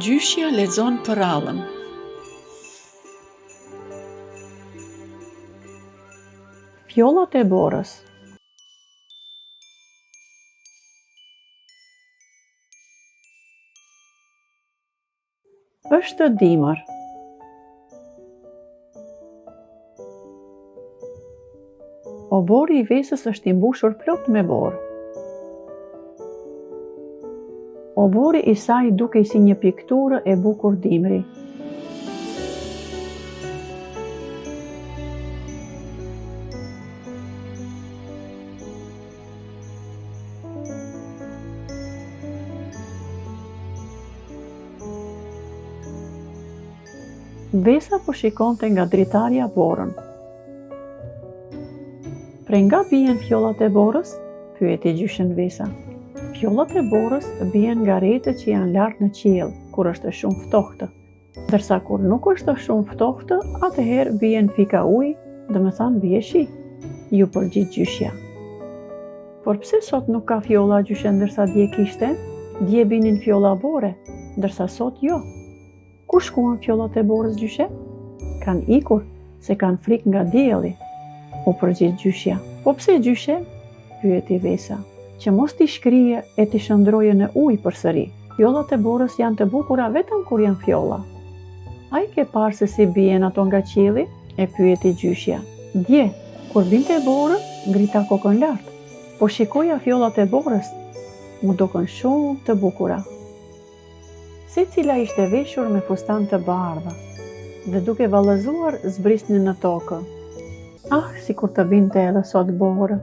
Gjyshja lexon përrallën. Fjollat e borës. Është dimër. Obori i vesës është i mbushur plot me borë. Obori i saj dukej si një pikturë e bukur dimri. Vesa po shikonte nga dritarja borën. Prej nga bien fjollat e borës? Pyeti gjyshen Vesa. Fjollat e borës bien nga rretët që janë lart në qiell, kur është shumë ftohtë. Ndërsa kur nuk është shumë ftohtë, atëherë bien pika ujë, domethënë bie shi. Ju përgjigj gjyshja. Por pse sot nuk ka fjolla gjyshe ndërsa dje kishte? Dje binin fjolla bore, ndërsa sot jo. Ku shkuan fjollat e borës gjyshe? Kan ikur, se kanë frikë nga dielli. U përgjigj gjyshja. Po pse gjyshe? Pyeti Vesa. Që mos t'i shkrije e t'i shndroje në ujë përsëri. Fjollat e borës janë të bukura vetëm kur janë fjolla. A i ke parë se si bien ato nga qielli? E pyeti gjyshja. Dje, kur binte borë, ngrita kokën lart. Po shikoja fjollat e borës, mu dokën shumë të bukura. Secila ishte veshur me fustan të bardhë dhe duke vallëzuar zbrisnin në tokë. Ah, sikur të binte edhe sot borë.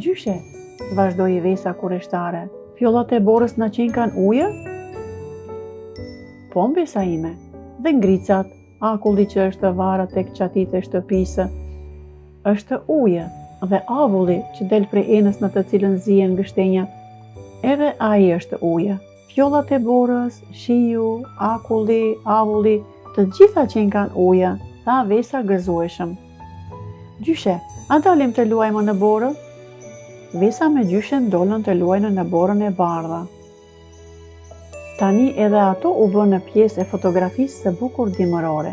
Gjyshe, vazhdoi Vesa kurreshtare, fjollat e borës na qenkan ujë? Po mbesa ime, dhe ngricat, akulli që është varë tek qatit e shtëpisë, është ujë, dhe avulli që del prej enës në të cilën zihen gështenjat, edhe ai është ujë. Fjollat e borës, shiu, akulli, avulli, të gjitha qenkan ujë, tha Vesa gëzueshëm. Gjyshe, a dalim të luajmë në borë? Vesa me gjyshen dolën të luajnë në borën e bardha. Tani edhe ato u bën në pjesë e fotografisë së bukur dimërore.